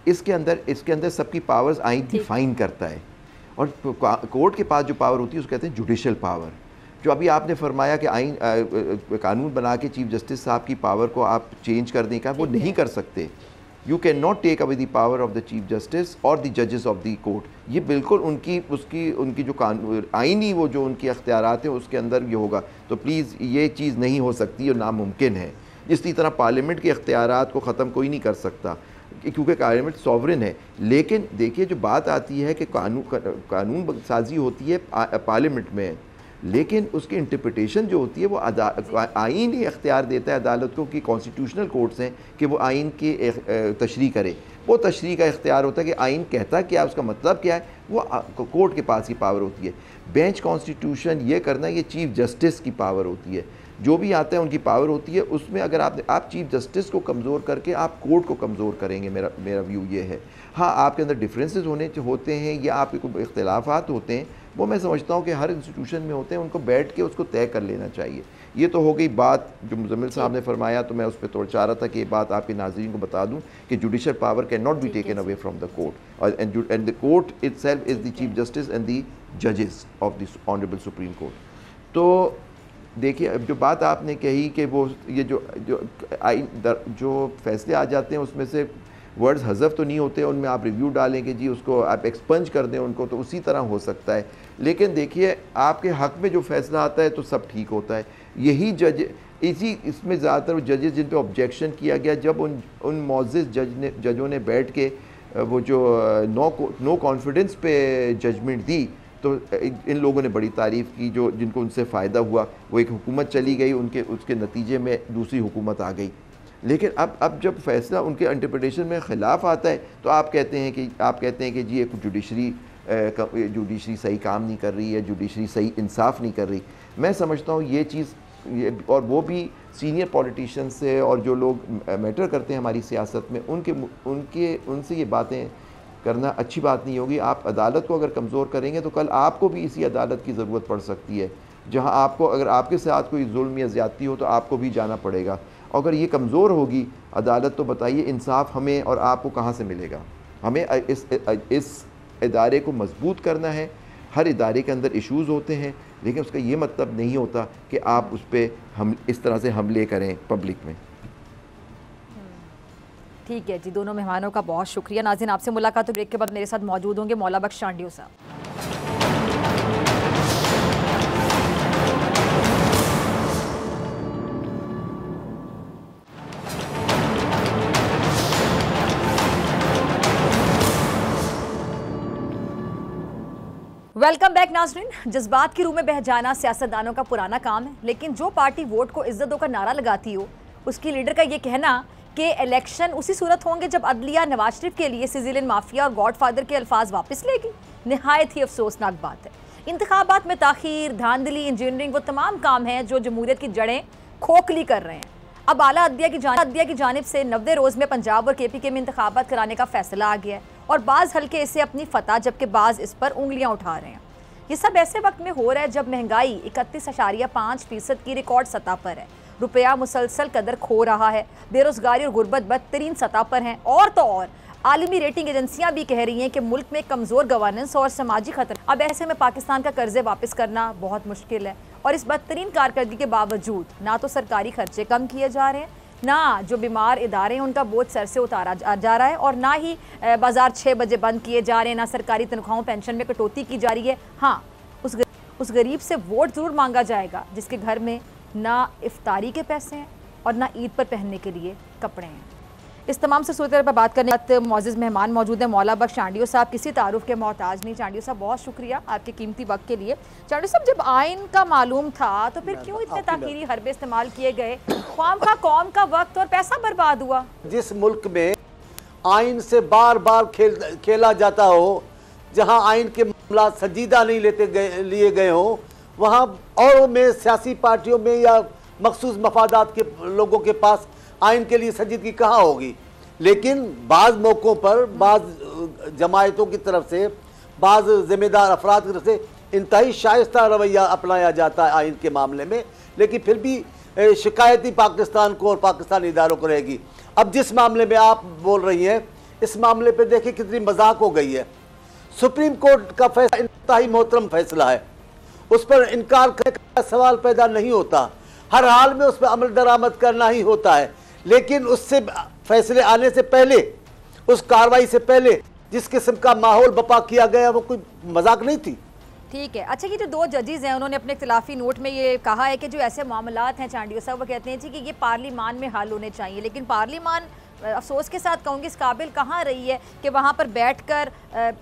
इसके अंदर सबकी पावर्स आइन डिफाइन करता है, और कोर्ट के पास जो पावर होती है उसको कहते हैं जुडिशल पावर। जो अभी आपने फरमाया कि आइन कानून बना के चीफ जस्टिस साहब की पावर को आप चेंज कर दें, का वो नहीं कर सकते। You can not take away the power of the chief justice और द जजेस ऑफ द कोर्ट। ये बिल्कुल उनकी जो आइनी वो जो उनकी अख्तियारात हैं उसके अंदर ये होगा। तो प्लीज़ ये चीज़ नहीं हो सकती और नामुमकिन है। इसी तरह पार्लियामेंट के अख्तियारात को ख़त्म कोई नहीं कर सकता क्योंकि पार्लियामेंट सॉवरेन है। लेकिन देखिए जो बात आती है कि कानून साजी होती है पार्लियामेंट में, लेकिन उसकी इंटरप्रिटेशन जो होती है वो आइन ही अख्तियार देता है अदालत को कि कॉन्स्टिट्यूशनल कोर्ट्स हैं कि वो आइन की तशरीह करे। वो तशरीह का इख्तियार होता है कि आइन कहता क्या, उसका मतलब क्या है, वो कोर्ट के पास ही पावर होती है। बेंच कॉन्स्टिट्यूशन ये करना ये चीफ जस्टिस की पावर होती है। जो भी आता है उनकी पावर होती है। उसमें अगर आप चीफ जस्टिस को कमज़ोर करके आप कोर्ट को कमज़ोर करेंगे, मेरा व्यू ये है। हाँ, आपके अंदर डिफरेंसेस होते हैं या आपके कोई इख्तिलाफात होते हैं, वो मैं समझता हूँ कि हर इंस्टीट्यूशन में होते हैं, उनको बैठ के उसको तय कर लेना चाहिए। ये तो हो गई बात जो मुजम्मिल साहब ने फरमाया, तो मैं उस पर चाह रहा था कि ये बात आपके नाज़रीन को बता दूँ कि judicial power can not be taken away from the court, and the court itself is the chief justice and the जजेस of the honourable supreme court. तो देखिए अब जो बात आपने कही कि वो ये जो फैसले आ जाते हैं उसमें से वर्ड्स हज़फ तो नहीं होते, उनमें आप रिव्यू डालेंगे जी, उसको आप एक्सपंज कर दें उनको, तो उसी तरह हो सकता है। लेकिन देखिए आपके हक़ में जो फैसला आता है तो सब ठीक होता है। यही इसमें ज़्यादातर जजेस जिन पे ऑब्जेक्शन किया गया, जब उन मोअज़्ज़िज़ जजों ने बैठ के वो जो नो कॉन्फिडेंस पे जजमेंट दी, तो इन लोगों ने बड़ी तारीफ़ की। जो जिनको उनसे फ़ायदा हुआ, वो एक हुकूमत चली गई, उसके नतीजे में दूसरी हुकूमत आ गई। लेकिन अब जब फैसला उनके इंटरप्रिटेशन में ख़िलाफ़ आता है तो आप कहते हैं कि जी एक जुडिशरी सही काम नहीं कर रही है, जुडिशरी सही इंसाफ नहीं कर रही। मैं समझता हूँ ये चीज़ और वो भी सीनियर पॉलिटिशियन से और जो लोग मैटर करते हैं हमारी सियासत में, उनसे ये बातें करना अच्छी बात नहीं होगी। आप अदालत को अगर कमज़ोर करेंगे तो कल आपको भी इसी अदालत की ज़रूरत पड़ सकती है, जहां आपको अगर आपके साथ कोई जुल्म या ज़्यादती हो तो आपको भी जाना पड़ेगा। अगर ये कमज़ोर होगी अदालत तो बताइए इंसाफ हमें और आपको कहाँ से मिलेगा। हमें इस इदारे को मजबूत करना है। हर इदारे के अंदर इश्यूज़ होते हैं, लेकिन उसका ये मतलब नहीं होता कि आप उस पर इस तरह से हमले करें पब्लिक में। ठीक है जी, दोनों मेहमानों का बहुत शुक्रिया। नाज़रीन, आपसे मुलाकात ब्रेक के बाद मेरे साथ मौजूद होंगे मौला बख्श चांडियो साहब। वेलकम बैक नाज़रीन। जज्बात की रूह में बह जाना सियासतदानों का पुराना काम है, लेकिन जो पार्टी वोट को इज्जत दो का नारा लगाती हो, उसकी लीडर का ये कहना कि इलेक्शन उसी सूरत होंगे जब अदलिया नवाज शरीफ के लिए सिजिलियन माफिया और गॉडफादर के अल्फाज वापस लेगी, नहायत ही अफसोसनाक बात है। इंतखाबात में ताखीर, धांधली, इंजीनियरिंग वो तमाम काम हैं जो जमहूरियत की जड़ें खोखली कर रहे हैं। अब आला अदलिया की जानिब से 90 रोज़ में पंजाब और KPK में इंतखाबात कराने का फैसला आ गया है और बाज़ हल्के इसे अपनी फतह, जबकि बाज़ इस पर उंगलियां उठा रहे हैं। ये सब ऐसे वक्त में हो रहा है जब महंगाई 31.5% की रिकॉर्ड सतह पर है, रुपया मुसलसल कदर खो रहा है, बेरोजगारी और गुर्बत बदतरीन सतह पर हैं, और तो और आलमी रेटिंग एजेंसियां भी कह रही हैं कि मुल्क में कमज़ोर गवर्नेंस और समाजी खतरा। अब ऐसे में पाकिस्तान का कर्जे वापस करना बहुत मुश्किल है, और इस बदतरीन कारकर्दगी के बावजूद ना तो सरकारी खर्चे कम किए जा रहे हैं, ना जो बीमार इदारे हैं उनका बोझ सर से उतारा जा रहा है, और ना ही बाजार 6 बजे बंद किए जा रहे हैं, ना सरकारी तनख्वाहों पेंशन में कटौती की जा रही है। हाँ, उस गरीब से वोट ज़रूर मांगा जाएगा जिसके घर में ना इफ्तारी के पैसे हैं और ना ईद पर पहनने के लिए कपड़े हैं। इस तमाम से सूरत पर बात करने के बाद मौजूद मेहमान मौजूद हैं मौला बख्श चांडियो साहब, किसी तारुफ के मोहताज नहीं। चांडियो साहब, बहुत शुक्रिया आपके कीमती वक्त के लिए। चांडियो साहब, जब आइन का मालूम था तो फिर क्यों इतने ताखीरी हरबे इस्तेमाल किए गए? ख्वामखा कौम का वक्त और पैसा बर्बाद हुआ। जिस मुल्क में आइन से बार बार खेला जाता हो, जहाँ आइन के मामला संजीदा नहीं लिए गए हों, वहाँ औरों में, सियासी पार्टियों में या मखसूस मफादात के लोगों के पास आइन के लिए संजीदगी कहाँ होगी। लेकिन बाज़ मौक़ों पर बाज़ जमायतों की तरफ से, बाज़ ज़िम्मेदार अफराद की तरफ से इंतहाई शाइस्ता रवैया अपनाया जाता है आइन के मामले में, लेकिन फिर भी शिकायती पाकिस्तान को और पाकिस्तानी इदारों को रहेगी। अब जिस मामले में आप बोल रही हैं, इस मामले पे देखिए कितनी मजाक हो गई है। सुप्रीम कोर्ट का फैसला इंतहाई मोहतरम फैसला है, उस पर इनकार करने का सवाल पैदा नहीं होता, हर हाल में उस पर अमल दरामद करना ही होता है। लेकिन उससे फैसले आने से पहले, उस कार्रवाई से पहले जिस किस्म का माहौल बपा किया गया वो कोई मजाक नहीं थी। ठीक है। अच्छा, ये जो दो जजेस हैं उन्होंने अपने इख्तिलाफी नोट में ये कहा है कि जो ऐसे मामलात हैं चांडियो साहब, वो कहते हैं जी कि ये पार्लिमान में हल होने चाहिए, लेकिन पार्लिमान अफसोस के साथ कहूँगी इस काबिल कहाँ रही है कि वहाँ पर बैठकर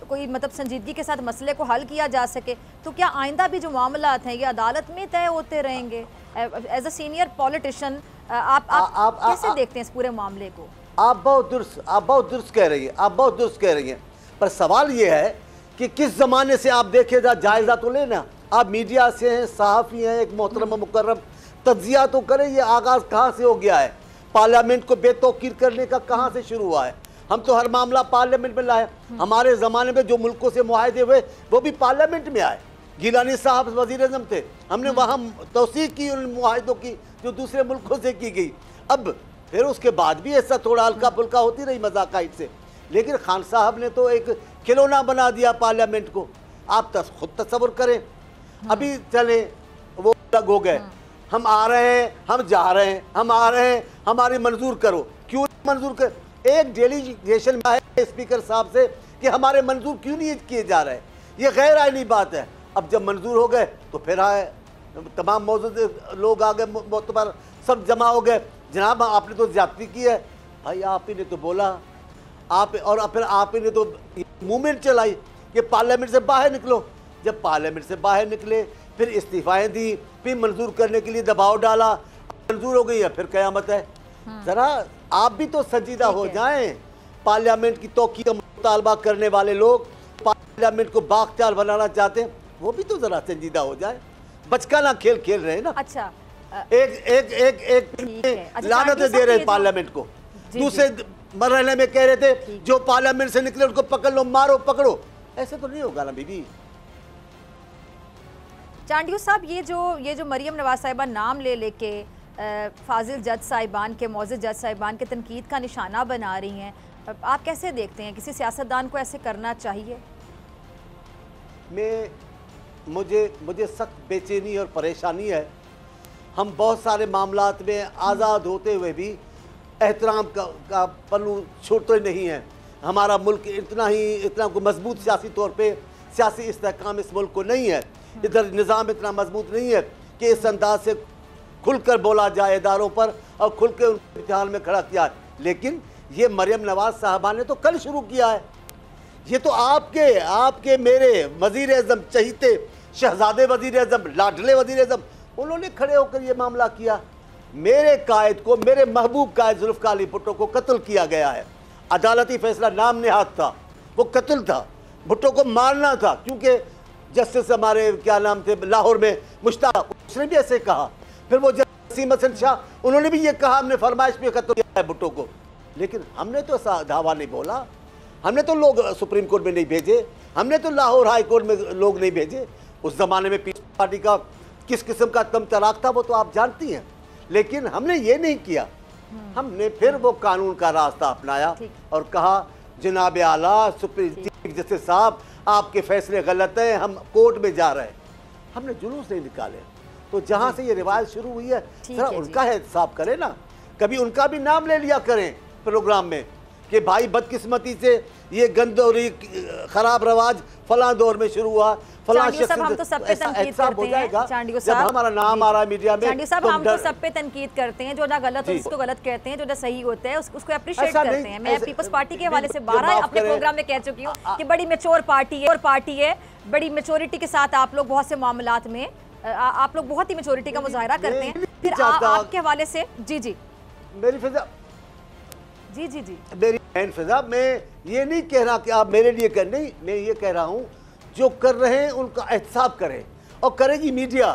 कोई मतलब संजीदगी के साथ मसले को हल किया जा सके। तो क्या आइंदा भी जो मामलात हैं ये अदालत में तय होते रहेंगे? एज अ सीनियर पॉलिटिशियन आप कैसे देखते हैं इस पूरे मामले को? आप बहुत दुरुस्त कह रही हैं, आप बहुत दुरुस्त कह रही हैं, पर सवाल ये है कि किस ज़माने से आप देखेगा, जायज़ा तो लेना। आप मीडिया से हैं, सहाफ़ी हैं, एक मोहतरम मुकर्रम, तज्जिया तो करें ये आगाज़ कहाँ से हो गया है, पार्लियामेंट को बेतौकीर करने का कहाँ से शुरू हुआ है। हम तो हर मामला पार्लियामेंट में लाए, हमारे ज़माने में जो मुल्कों से मुआहदे हुए वो भी पार्लियामेंट में आए। गिलानी साहब वज़ीर आज़म थे, हमने वहाँ तौसीक़ की उन मुआहदों की जो दूसरे मुल्कों से की गई। अब फिर उसके बाद भी ऐसा थोड़ा हल्का फुल्का होती रही मज़ाक़ात से, लेकिन खान साहब ने तो एक खिलौना बना दिया पार्लियामेंट को। आप खुद तस्वुर करें, अभी चले वो अलग हो गए, हम आ रहे हैं, हम जा रहे हैं, हम आ रहे हैं, हमारी मंजूर करो। क्यों मंजूर कर? एक डेलीगेशन में आए स्पीकर साहब से कि हमारे मंजूर क्यों नहीं किए जा रहे, ये गैर आईनी बात है। अब जब मंजूर हो गए तो फिर आए, तमाम मौजूद लोग आ गए, मोतबर सब जमा हो गए, जनाब आपने तो ज्यादती की है। भाई आप ही ने तो बोला, आप और फिर आप ही ने तो मूवमेंट चलाई कि पार्लियामेंट से बाहर निकलो। जब पार्लियामेंट से बाहर निकले, फिर इस्तीफाएं दी, फिर मंजूर करने के लिए दबाव डाला, मंजूर हो गई है, फिर कयामत है। जरा आप भी तो संजीदा हो जाएं। पार्लियामेंट की तौक़ीर का मुतालबा करने वाले लोग, पार्लियामेंट को बाख्तियार बनाना चाहते हैं, वो भी तो जरा संजीदा हो जाए। बचकाना खेल खेल रहे हैं ना। अच्छा, एक लानत दे रहे हैं पार्लियामेंट को, दूसरे मरहले में कह रहे थे जो पार्लियामेंट से निकले उनको पकड़ लो, मारो पकड़ो। ऐसे तो नहीं होगा ना बीबी। चांडियो साहब, ये जो मरियम नवाज साहिबा नाम ले लेके फाजिल जज साहिबान के, मौजूद जज साहिबान के तनकीद का निशाना बना रही हैं, आप कैसे देखते हैं? किसी सियासतदान को ऐसे करना चाहिए? मुझे सख्त बेचैनी और परेशानी है। हम बहुत सारे मामलात में आज़ाद होते हुए भी एहतराम का पल्लू छोड़ते नहीं हैं। हमारा मुल्क इतना को मजबूत सियासी तौर पे सियासी इस्तेहकाम इस मुल्क को नहीं है, इधर निज़ाम इतना मजबूत नहीं है कि इस अंदाज से खुलकर बोला जाए इदारों पर और खुल के उनको इम्तिहान में खड़ा किया। लेकिन ये मरियम नवाज साहबा ने तो कल शुरू किया है। ये तो आपके मेरे वज़ीर आज़म, चहीते शहजादे वज़ीर आज़म, लाडले वज़ीर आज़म, उन्होंने खड़े होकर ये मामला किया। मेरे कायद को, मेरे महबूब कायद जुल्फ़िकार अली भुट्टो को कत्ल किया गया है। अदालती फैसला नाम नहाद था, वो कत्ल था, भुट्टो को मारना था, क्योंकि जस्टिस हमारे क्या नाम थे लाहौर में मुश्ताक, उसने भी ऐसे कहा। फिर वो वसीम हसन शाह, उन्होंने भी ये कहा हमने फरमाइश पे कत्ल किया है भुट्टो को। लेकिन हमने तो ऐसा दावा नहीं बोला, हमने तो लोग सुप्रीम कोर्ट में नहीं भेजे, हमने तो लाहौर हाई कोर्ट में लोग नहीं भेजे। उस ज़माने में पीपल्स पार्टी का किस किस्म का तम तराक था वो तो आप जानती हैं। लेकिन हमने ये नहीं किया, हमने फिर वो कानून का रास्ता अपनाया और कहा जनाब आला सुप्रीम चीफ जस्टिस साहब, आपके फैसले गलत हैं, हम कोर्ट में जा रहे हैं। हमने जुलूस नहीं निकाले। तो जहाँ से ये रिवायत शुरू हुई है, जरा उनका एहतसाब करें ना, कभी उनका भी नाम ले लिया करें प्रोग्राम में कि भाई बदकिस्मती से ये गंद और खराब रवाज फलां दौर में शुरू हुआ, फलां हम तो सब पे तनकीद करते हैं। चांडियो जब हमारा नाम आ रहा है मीडिया में, चांडियो साहब हम तो सब पे तनकीद करते हैं, जो ना गलत हो उसको गलत कहते हैं, जो ना सही होता है उसको अप्रिशिएट करते हैं। मैं पीपल्स पार्टी के हवाले से 12 अपने प्रोग्राम में कह चुकी हूँ कि बड़ी मैच्योर पार्टी है, बड़ी मैच्योरिटी के साथ आप लोग बहुत से मामलात में आप लोग बहुत ही मैच्योरिटी का मुजाहरा करते हैं। फिर आपके हवाले से जी मेरी फिजा जी मेरी बहन फिजा, मैं ये नहीं कह रहा कि आप मेरे लिए कर, नहीं, मैं ये कह रहा हूँ जो कर रहे हैं उनका एहतसाब करें और करेगी मीडिया।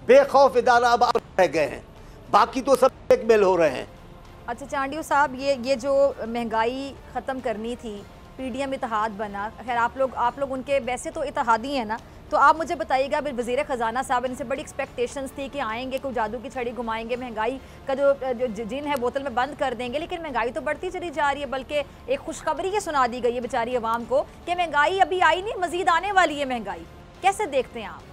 बेखौफ इदारा अब रह गए हैं, बाकी तो सब ब्लैकमेल हो रहे हैं। अच्छा चांडियो साहब, ये जो महंगाई ख़त्म करनी थी, पीडीएम इत्तेहाद बना, खैर आप लोग उनके वैसे तो इत्तेहादी हैं ना, तो आप मुझे बताइएगा, अभी वज़ीर ख़जाना साहब, इनसे बड़ी एक्सपेक्टेशंस थी कि आएंगे, कोई जादू की छड़ी घुमाएंगे, महंगाई का जो जिन है बोतल में बंद कर देंगे, लेकिन महंगाई तो बढ़ती चली जा रही है। बल्कि एक खुशखबरी ये सुना दी गई है बेचारी अवाम को कि महंगाई अभी आई नहीं, मज़ीद आने वाली है महंगाई। कैसे देखते हैं आप?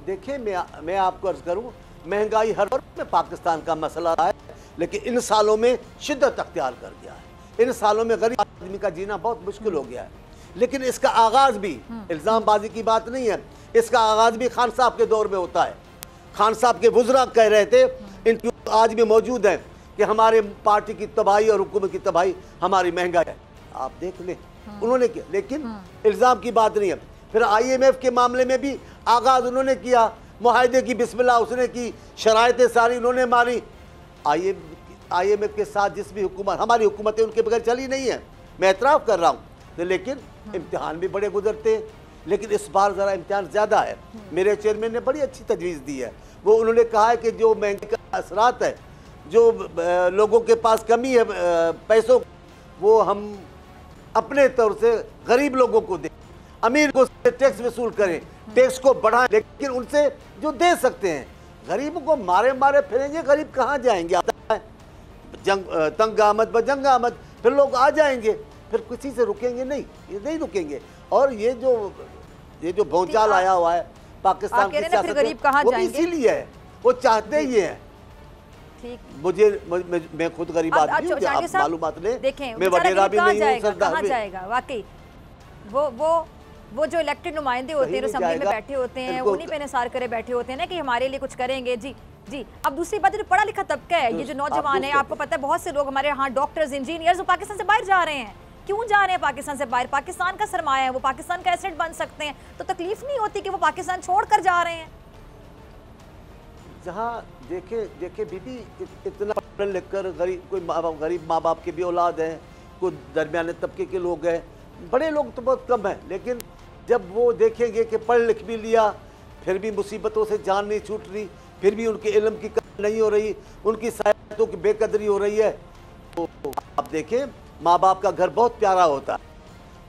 देखिए, मैं आपको अर्ज करूँ, महंगाई हर दौर में पाकिस्तान का मसला है, लेकिन इन सालों में शिद्दत अख्तियार कर गया है। इन सालों में गरीब आदमी का जीना बहुत मुश्किल हो गया है। लेकिन इसका आगाज भी इल्ज़ामबाजी की बात नहीं है, इसका आगाज भी खान साहब के दौर में होता है। खान साहब के वुज़रा कह रहे थे, इन आज भी मौजूद हैं, कि हमारे पार्टी की तबाही और हुकूमत की तबाही हमारी महंगाई है। आप देख लें, उन्होंने किया, लेकिन इल्ज़ाम की बात नहीं है। फिर IMF के मामले में भी आगाज उन्होंने किया, मुआहदे की बिस्मिल्लाह उसने की, शराइतें सारी उन्होंने मारी। IMF के साथ जिस भी हुकूमत, हमारी हुकूमतें उनके बगैर चली नहीं है, मैं एतराफ़ कर रहा हूँ, तो लेकिन इम्तिहान भी बड़े गुजरते हैं। लेकिन इस बार ज़रा इम्तिहान ज़्यादा है। मेरे चेयरमैन ने बड़ी अच्छी तजवीज़ दी है। वो उन्होंने कहा है कि जो महंगाई का असरात है, जो लोगों के पास कमी है पैसों, वो हम अपने तौर से गरीब लोगों को दें, अमीर को टैक्स वसूल करें, टैक्स को बढ़ाएं, लेकिन उनसे जो दे सकते हैं। गरीबों को मारे मारे फिरेंगे, गरीब कहाँ जाएंगे? तंग आमद बजंग आमद, फिर लोग आ जाएंगे, फिर किसी से रुकेंगे नहीं, ये नहीं रुकेंगे। और ये जो भौचाल आया हुआ है पाकिस्तान की सियासत में, वो इसीलिए है, वो चाहते ही है। मैं खुद गरीब आदमी हूँ, आप मालूमात लें, मैं वडेरा भी नहीं हूँ, सरदार जाएगा वाकई। वो जो इलेक्टेड नुमाइंदे होते हैं, असेंबली में बैठे होते हैं, उन्हीं पे निसार करे बैठे होते हैं ना कि हमारे लिए कुछ करेंगे। जी जी। अब दूसरी बात, जो पढ़ा लिखा तबका है, ये जो नौजवान है, आपको पता है बहुत से लोग हमारे यहाँ डॉक्टर्स, इंजीनियर्स, वो पाकिस्तान से बाहर जा रहे हैं। क्यों जा रहे हैं पाकिस्तान से बाहर? पाकिस्तान का सरमाया है, वो पाकिस्तान का एसेट बन सकते हैं, तो तकलीफ नहीं होती कि वो पाकिस्तान छोड़कर जा रहे हैं? जहाँ देखे बीबी, इतना पढ़ लिख कर गरीब माँ बाप के भी औलाद हैं, कुछ दरमियाने तबके के लोग हैं, बड़े लोग तो बहुत कम हैं। लेकिन जब वो देखेंगे कि पढ़ लिख भी लिया, फिर भी मुसीबतों से जान नहीं छूट रही, फिर भी उनके इल्म की कदर नहीं हो रही, उनकी सहायतों की बेकदरी हो रही है, तो आप देखें, माँ बाप का घर बहुत प्यारा होता है,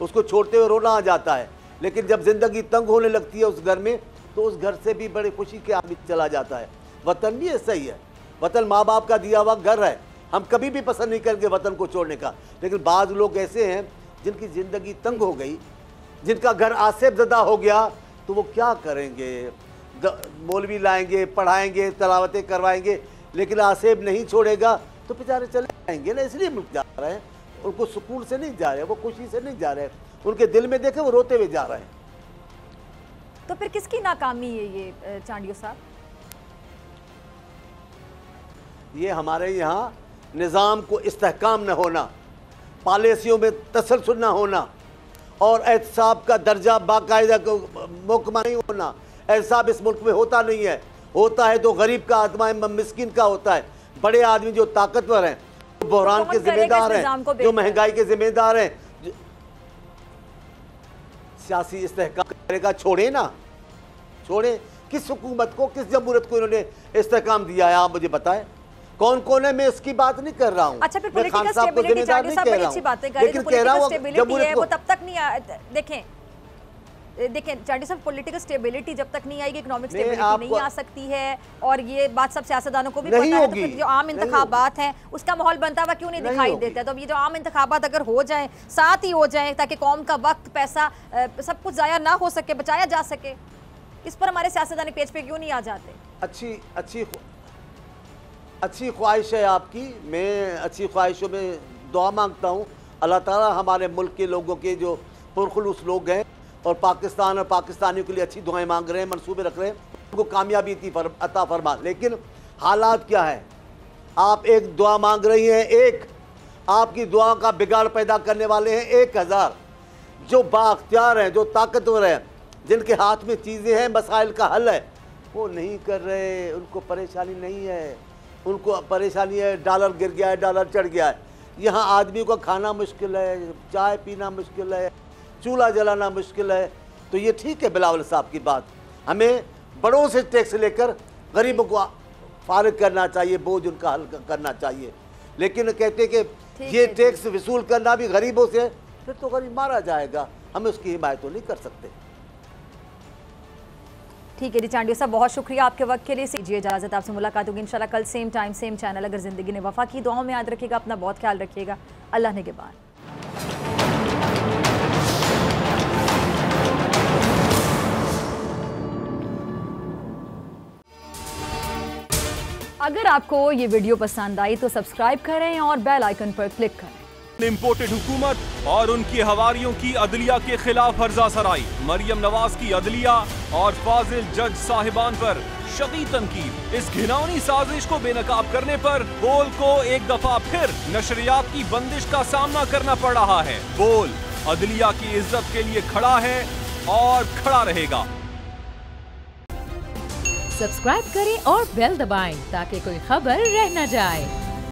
उसको छोड़ते हुए रोना आ जाता है। लेकिन जब ज़िंदगी तंग होने लगती है उस घर में, तो उस घर से भी बड़ी खुशी के आदमी चला जाता है। वतन भी ऐसा ही है, वतन माँ बाप का दिया हुआ घर है, हम कभी भी पसंद नहीं करेंगे वतन को छोड़ने का। लेकिन बाज़ लोग ऐसे हैं जिनकी ज़िंदगी तंग हो गई, जिनका घर आसेब ज़दा हो गया, तो वो क्या करेंगे? मौलवी लाएंगे, पढ़ाएंगे, तलावतें करवाएंगे, लेकिन आसेब नहीं छोड़ेगा तो बेचारे चले जाएंगे ना। इसलिए मुल्क जा रहे हैं, उनको सुकून से नहीं जा रहे, वो खुशी से नहीं जा रहे, उनके दिल में देखे वो रोते हुए जा रहे हैं। तो फिर किसकी नाकामी है ये चांडियो साहब? ये हमारे यहाँ निज़ाम को इस्तेहकाम न होना, पॉलिसियों में तसलसल न होना, और एहतसाब का दर्जा बाकायदा महकमा नहीं होना। एहतसाब इस मुल्क में होता नहीं है, होता है तो गरीब का, आदमी मिस्किन का होता है। बड़े आदमी जो ताकतवर हैं, जो बहरान के जिम्मेदार हैं, जो महंगाई के जिम्मेदार हैं, सियासी इस्तेहकाम करेगा, छोड़े ना, छोड़े। किस हुकूमत को, किस जमहूरियत को इन्होंने इस्तेहकाम दिया है, आप मुझे बताएं कौन कौन है? मैं इसकी बात नहीं कर रहा हूँ। अच्छा, फिर पॉलिटिकल स्टेबिलिटी, चांडियो साहब बड़ी अच्छी बातें कर रहे हैं, पॉलिटिकल स्टेबिलिटी है वो तब तक नहीं देखें चांडियो साहब, पॉलिटिकल स्टेबिलिटी जब तक नहीं आएगी, इकोनॉमिक स्टेबिलिटी नहीं आ सकती है। और ये बात सब सियासतदानों को भी पता है। तो फिर जो आम इंतखाबात हैं उसका माहौल बनता हुआ क्यों नहीं दिखाई देता? तो ये जो आम इंतखाबात अगर हो जाए, साथ ही हो जाए, ताकि कौम का वक्त, पैसा, सब कुछ ज़ाया ना हो सके, बचाया जा सके, इस पर हमारे सियासतदान पेज पे क्यों नहीं आ जाते? अच्छी ख्वाहिश है आपकी, मैं अच्छी ख्वाहिशों में दुआ मांगता हूँ। अल्लाह ताला हमारे मुल्क के लोगों के जो पुरखुलूस लोग हैं और पाकिस्तान और पाकिस्तानियों के लिए अच्छी दुआएं मांग रहे हैं, मंसूबे रख रहे हैं, उनको कामयाबी अता फरमा। लेकिन हालात क्या है? आप एक दुआ मांग रही हैं, एक आपकी दुआ का बिगाड़ पैदा करने वाले हैं 1000 जो बाख्तियार हैं, जो ताकतवर हैं, जिनके हाथ में चीज़ें हैं, मसाइल का हल है, वो नहीं कर रहे। उनको परेशानी नहीं है, उनको परेशानी है डॉलर गिर गया है, डॉलर चढ़ गया है। यहाँ आदमी को खाना मुश्किल है, चाय पीना मुश्किल है, चूल्हा जलाना मुश्किल है। तो ये ठीक है बिलावल साहब की बात, हमें बड़ों से टैक्स लेकर गरीबों को फारिग करना चाहिए, बोझ उनका हल करना चाहिए। लेकिन कहते कि ठीक ये है टैक्स वसूल करना भी गरीबों से, फिर तो गरीब मारा जाएगा। हम उसकी हिमायत तो नहीं कर सकते। ठीक है जी चांडिया साहब, बहुत शुक्रिया आपके वक्त के लिए। जी इजाज़त, आपसे मुलाकात होगी इंशाल्लाह कल सेम टाइम सेम चैनल। अगर ज़िंदगी ने वफ़ा की, दुआओं में याद रखिएगा, अपना बहुत ख्याल रखिएगा। अल्लाह निगहबान। अगर आपको ये वीडियो पसंद आई तो सब्सक्राइब करें और बेल आइकन पर क्लिक करें। इम्पोर्टेड हुकूमत और उनकी हवारियों की अदलिया के खिलाफ हर्जा सराई, मरियम नवाज की अदलिया और फाजिल जज साहिबान पर शदीद तनकीद। इस घिनौनी साजिश को बेनकाब करने पर बोल को एक दफा फिर नशरियात की बंदिश का सामना करना पड़ रहा है। बोल अदलिया की इज्जत के लिए खड़ा है और खड़ा रहेगा। सब्सक्राइब करें और बेल दबाएं ताकि कोई खबर रह न जाए।